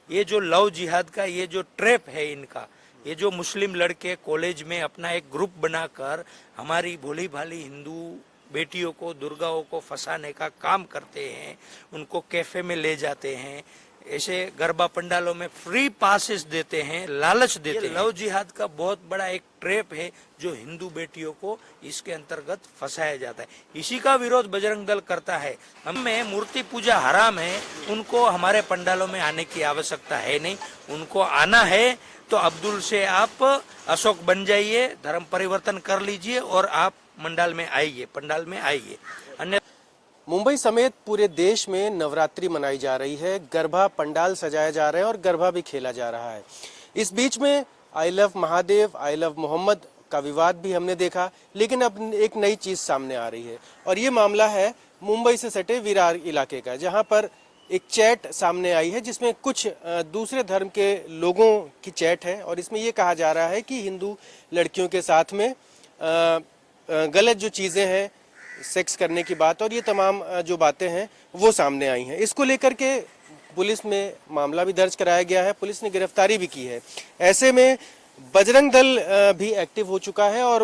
ये जो लव जिहाद का ये जो ट्रैप है इनका, ये जो मुस्लिम लड़के कॉलेज में अपना एक ग्रुप बनाकर हमारी भोली भाली हिंदू बेटियों को, दुर्गाओं को फंसाने का काम करते हैं, उनको कैफे में ले जाते हैं, ऐसे गरबा पंडालों में फ्री पासेस देते हैं, लालच देते हैं। लव जिहाद का बहुत बड़ा एक ट्रैप है जो हिंदू बेटियों को इसके अंतर्गत फंसाया जाता है। इसी का विरोध बजरंग दल करता है। हमें मूर्ति पूजा हराम है, उनको हमारे पंडालों में आने की आवश्यकता है नहीं। उनको आना है तो अब्दुल से आप अशोक बन जाइए, धर्म परिवर्तन कर लीजिए और आप पंडाल में आइए। अन्य मुंबई समेत पूरे देश में नवरात्रि मनाई जा रही है, गरबा पंडाल सजाया जा रहे हैं और गरबा भी खेला जा रहा है। इस बीच में I love Mahadev, I love Mohammad का विवाद भी हमने देखा, लेकिन अब एक नई चीज सामने आ रही है और ये मामला है मुंबई से सटे विरार इलाके का, जहां पर एक चैट सामने आई है जिसमें कुछ दूसरे धर्म के लोगों की चैट है और इसमें ये कहा जा रहा है कि हिंदू लड़कियों के साथ में गलत जो चीज़ें हैं, सेक्स करने की बात और ये तमाम जो बातें हैं वो सामने आई हैं। इसको लेकर के पुलिस में मामला भी दर्ज कराया गया है, पुलिस ने गिरफ्तारी भी की है। ऐसे में बजरंग दल भी एक्टिव हो चुका है और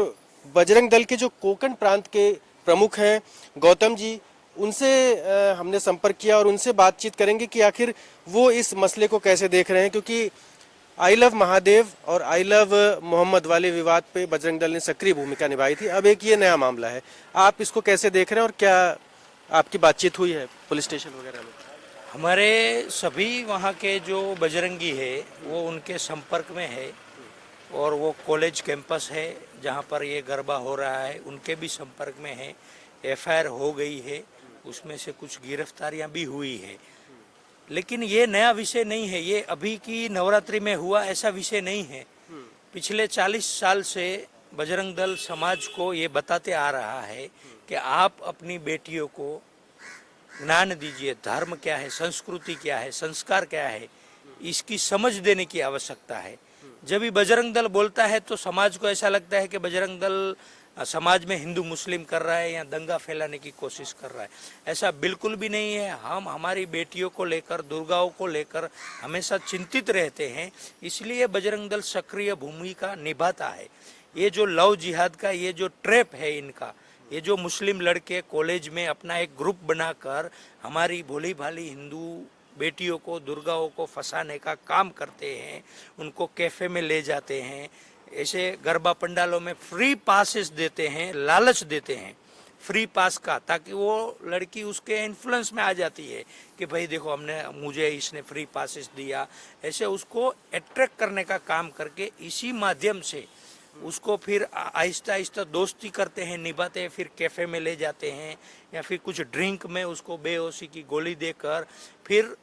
बजरंग दल के जो कोंकण प्रांत के प्रमुख हैं गौतम जी, उनसे हमने संपर्क किया और उनसे बातचीत करेंगे कि आखिर वो इस मसले को कैसे देख रहे हैं, क्योंकि आई लव महादेव और आई लव मोहम्मद वाले विवाद पे बजरंग दल ने सक्रिय भूमिका निभाई थी। अब एक ये नया मामला है, आप इसको कैसे देख रहे हैं और क्या आपकी बातचीत हुई है पुलिस स्टेशन वगैरह में? हमारे सभी वहाँ के जो बजरंगी है वो उनके संपर्क में है और वो कॉलेज कैंपस है जहाँ पर ये गरबा हो रहा है, उनके भी संपर्क में है। एफआईआर हो गई है, उसमें से कुछ गिरफ्तारियां भी हुई है। लेकिन ये नया विषय नहीं है, ये अभी की नवरात्रि में हुआ ऐसा विषय नहीं है। पिछले 40 साल से बजरंग दल समाज को ये बताते आ रहा है कि आप अपनी बेटियों को ज्ञान दीजिए, धर्म क्या है, संस्कृति क्या है, संस्कार क्या है, इसकी समझ देने की आवश्यकता है। जब भी बजरंग दल बोलता है तो समाज को ऐसा लगता है कि बजरंग दल समाज में हिंदू मुस्लिम कर रहा है या दंगा फैलाने की कोशिश कर रहा है। ऐसा बिल्कुल भी नहीं है। हम हमारी बेटियों को लेकर, दुर्गाओं को लेकर हमेशा चिंतित रहते हैं, इसलिए बजरंग दल सक्रिय भूमिका निभाता है। ये जो लव जिहाद का ये जो ट्रैप है इनका, ये जो मुस्लिम लड़के कॉलेज में अपना एक ग्रुप बनाकर हमारी भोली भाली हिंदू बेटियों को, दुर्गाओं को फंसाने का काम करते हैं, उनको कैफे में ले जाते हैं, ऐसे गरबा पंडालों में फ्री पासेस देते हैं, लालच देते हैं फ्री पास का, ताकि वो लड़की उसके इन्फ्लुएंस में आ जाती है कि भाई देखो मुझे इसने फ्री पासेस दिया। ऐसे उसको अट्रैक्ट करने का काम करके इसी माध्यम से उसको फिर आहिस्ता आहिस्ता दोस्ती करते हैं, निभाते हैं, फिर कैफे में ले जाते हैं या फिर कुछ ड्रिंक में उसको बेहोशी की गोली देकर फिर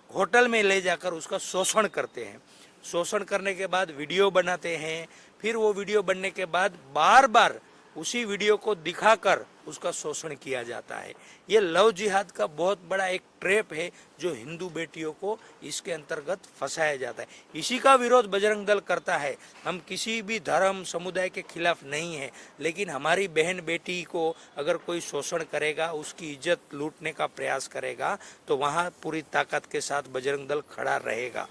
होटल में ले जाकर उसका शोषण करते हैं। शोषण करने के बाद वीडियो बनाते हैं, फिर वो वीडियो बनने के बाद बार बार उसी वीडियो को दिखाकर उसका शोषण किया जाता है। ये लव जिहाद का बहुत बड़ा एक ट्रैप है जो हिंदू बेटियों को इसके अंतर्गत फंसाया जाता है। इसी का विरोध बजरंग दल करता है। हम किसी भी धर्म समुदाय के खिलाफ नहीं है, लेकिन हमारी बहन बेटी को अगर कोई शोषण करेगा, उसकी इज्जत लूटने का प्रयास करेगा, तो वहाँ पूरी ताकत के साथ बजरंग दल खड़ा रहेगा।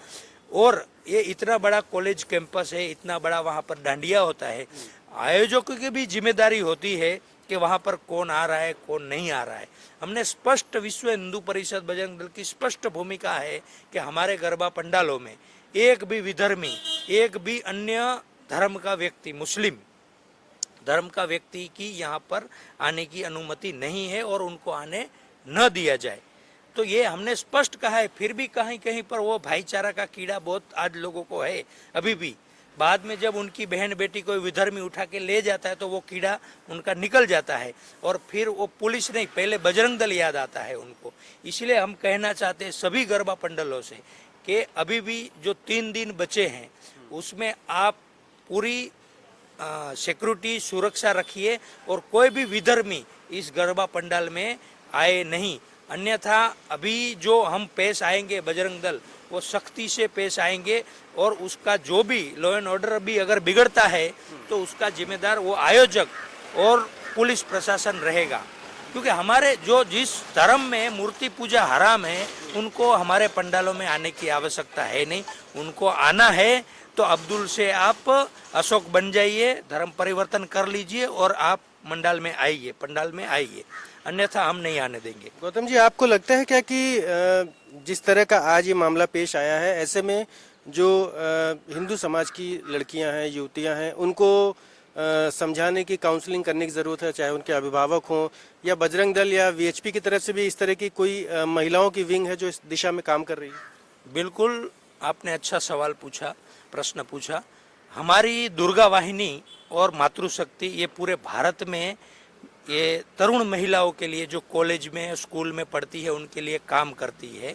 और ये इतना बड़ा कॉलेज कैंपस है, इतना बड़ा वहाँ पर डांडिया होता है, आयोजकों की भी जिम्मेदारी होती है कि वहाँ पर कौन आ रहा है, कौन नहीं आ रहा है। हमने स्पष्ट, विश्व हिंदू परिषद बजरंग दल की स्पष्ट भूमिका है कि हमारे गरबा पंडालों में एक भी विधर्मी, एक भी अन्य धर्म का व्यक्ति, मुस्लिम धर्म का व्यक्ति की यहाँ पर आने की अनुमति नहीं है और उनको आने न दिया जाए। तो ये हमने स्पष्ट कहा है। फिर भी कहीं कहीं पर वो भाईचारा का कीड़ा बहुत आज लोगों को है अभी भी। बाद में जब उनकी बहन बेटी कोई विधर्मी उठा के ले जाता है तो वो कीड़ा उनका निकल जाता है और फिर वो पुलिस नहीं, पहले बजरंग दल याद आता है उनको। इसलिए हम कहना चाहते हैं सभी गरबा पंडलों से कि अभी भी जो 3 दिन बचे हैं उसमें आप पूरी सिक्योरिटी, सुरक्षा रखिए और कोई भी विधर्मी इस गरबा पंडाल में आए नहीं। अन्यथा अभी जो हम पेश आएंगे बजरंग दल, वो सख्ती से पेश आएंगे और उसका जो भी लॉ एंड ऑर्डर भी अगर बिगड़ता है तो उसका जिम्मेदार वो आयोजक और पुलिस प्रशासन रहेगा। क्योंकि हमारे जो जिस धर्म में मूर्ति पूजा हराम है उनको हमारे पंडालों में आने की आवश्यकता है नहीं। उनको आना है तो अब्दुल से आप अशोक बन जाइए, धर्म परिवर्तन कर लीजिए और आप मंडाल में आइए, पंडाल में आइए, अन्यथा हम नहीं आने देंगे। गौतम जी, आपको लगता है क्या कि जिस तरह का आज ये मामला पेश आया है, ऐसे में जो हिंदू समाज की लड़कियां हैं, युवतियां हैं, उनको समझाने की, काउंसलिंग करने की ज़रूरत है, चाहे उनके अभिभावक हों या बजरंग दल या वीएचपी की तरफ से भी इस तरह की कोई महिलाओं की विंग है जो इस दिशा में काम कर रही है? बिल्कुल, आपने अच्छा सवाल पूछा, प्रश्न पूछा। हमारी दुर्गा वाहिनी और मातृशक्ति ये पूरे भारत में ये तरुण महिलाओं के लिए जो कॉलेज में, स्कूल में पढ़ती है उनके लिए काम करती है।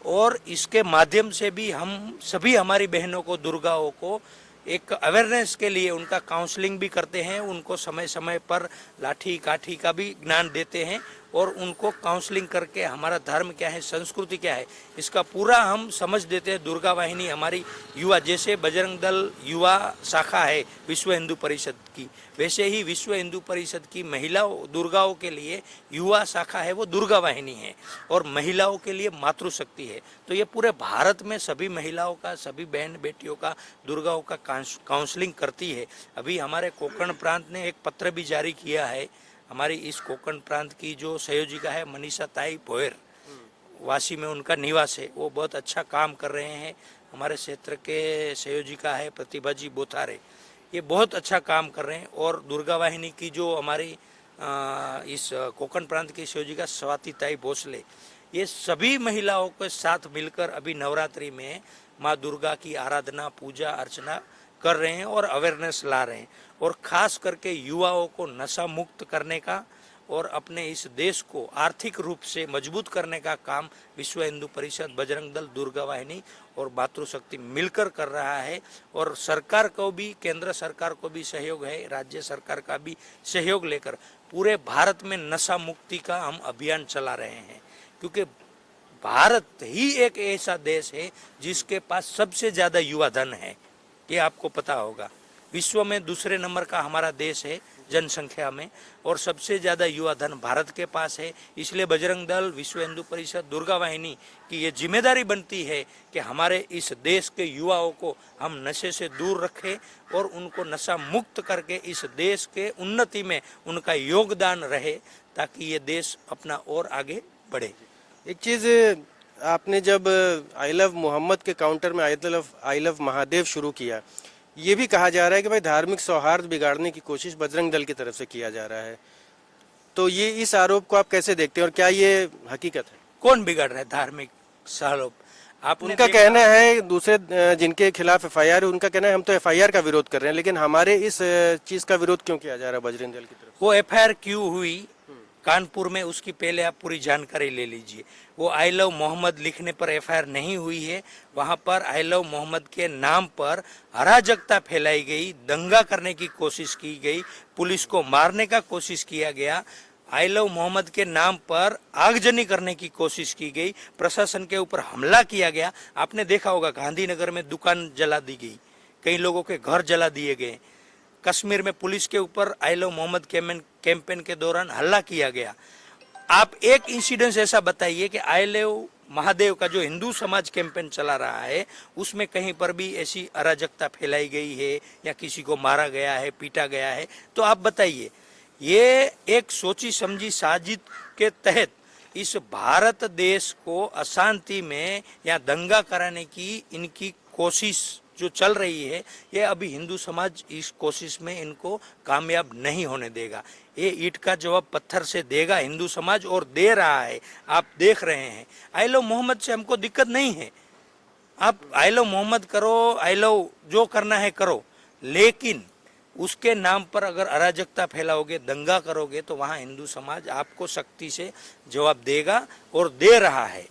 और इसके माध्यम से भी हम सभी हमारी बहनों को, दुर्गाओं को एक अवेयरनेस के लिए उनका काउंसलिंग भी करते हैं, उनको समय समय पर लाठी काठी का भी ज्ञान देते हैं और उनको काउंसलिंग करके हमारा धर्म क्या है, संस्कृति क्या है, इसका पूरा हम समझ देते हैं। दुर्गा वाहिनी हमारी युवा, जैसे बजरंग दल युवा शाखा है विश्व हिंदू परिषद की, वैसे ही विश्व हिंदू परिषद की महिलाओं, दुर्गाओं के लिए युवा शाखा है वो दुर्गा वाहिनी है और महिलाओं के लिए मातृशक्ति है। तो ये पूरे भारत में सभी महिलाओं का, सभी बहन बेटियों का, दुर्गाओं का काउंसलिंग करती है। अभी हमारे कोकण प्रांत ने एक पत्र भी जारी किया है। हमारी इस कोकण प्रांत की जो संयोजिका है मनीषा ताई भोयर, वासी में उनका निवास है, वो बहुत अच्छा काम कर रहे हैं। हमारे क्षेत्र के संयोजिका है प्रतिभा जी बोथारे, ये बहुत अच्छा काम कर रहे हैं। और दुर्गा वाहिनी की जो हमारी इस कोकण प्रांत की संयोजिका स्वाति ताई भोसले, ये सभी महिलाओं के साथ मिलकर अभी नवरात्रि में माँ दुर्गा की आराधना, पूजा अर्चना कर रहे हैं और अवेयरनेस ला रहे हैं। और ख़ास करके युवाओं को नशा मुक्त करने का और अपने इस देश को आर्थिक रूप से मजबूत करने का काम विश्व हिंदू परिषद, बजरंग दल, दुर्गा वाहिनी और मातृशक्ति मिलकर कर रहा है। और सरकार को भी, केंद्र सरकार को भी सहयोग है, राज्य सरकार का भी सहयोग लेकर पूरे भारत में नशा मुक्ति का हम अभियान चला रहे हैं। क्योंकि भारत ही एक ऐसा देश है जिसके पास सबसे ज़्यादा युवा धन है, ये आपको पता होगा। विश्व में दूसरे नंबर का हमारा देश है जनसंख्या में और सबसे ज़्यादा युवा धन भारत के पास है। इसलिए बजरंग दल, विश्व हिंदू परिषद, दुर्गा वाहिनी की ये जिम्मेदारी बनती है कि हमारे इस देश के युवाओं को हम नशे से दूर रखें और उनको नशा मुक्त करके इस देश के उन्नति में उनका योगदान रहे, ताकि ये देश अपना और आगे बढ़े। एक चीज़, आपने जब आई लव मोहम्मद के काउंटर में आई लव महादेव शुरू किया, ये भी कहा जा रहा है कि भाई धार्मिक सौहार्द बिगाड़ने की कोशिश बजरंग दल की तरफ से किया जा रहा है। तो ये इस आरोप को आप कैसे देखते हैं और क्या ये हकीकत है? कौन बिगाड़ रहा है धार्मिक आरोप? आपने उनका कहना है, दूसरे जिनके खिलाफ एफआईआर है उनका कहना है हम तो एफआईआर का विरोध कर रहे हैं, लेकिन हमारे इस चीज का विरोध क्यों किया जा रहा है बजरंग दल की तरफ? वो एफआईआर क्यों हुई कानपुर में, उसकी पहले आप पूरी जानकारी ले लीजिए। वो आई लव मोहम्मद लिखने पर एफआईआर नहीं हुई है, वहाँ पर आई लव मोहम्मद के नाम पर अराजकता फैलाई गई, दंगा करने की कोशिश की गई, पुलिस को मारने का कोशिश किया गया, आई लव मोहम्मद के नाम पर आगजनी करने की कोशिश की गई, प्रशासन के ऊपर हमला किया गया। आपने देखा होगा गांधीनगर में दुकान जला दी गई, कई लोगों के घर जला दिए गए, कश्मीर में पुलिस के ऊपर आई लव मोहम्मद कैंपेन के दौरान हल्ला किया गया। आप एक इंसिडेंस ऐसा बताइए कि आई लव महादेव का जो हिंदू समाज कैंपेन चला रहा है उसमें कहीं पर भी ऐसी अराजकता फैलाई गई है या किसी को मारा गया है, पीटा गया है? तो आप बताइए। ये एक सोची समझी साजिश के तहत इस भारत देश को अशांति में या दंगा कराने की इनकी कोशिश जो चल रही है, ये अभी हिंदू समाज इस कोशिश में इनको कामयाब नहीं होने देगा। ये ईंट का जवाब पत्थर से देगा हिंदू समाज, और दे रहा है, आप देख रहे हैं। आई लव मोहम्मद से हमको दिक्कत नहीं है, आप आई लव मोहम्मद करो, आई लव जो करना है करो, लेकिन उसके नाम पर अगर अराजकता फैलाओगे, दंगा करोगे, तो वहाँ हिंदू समाज आपको सख्ती से जवाब देगा और दे रहा है।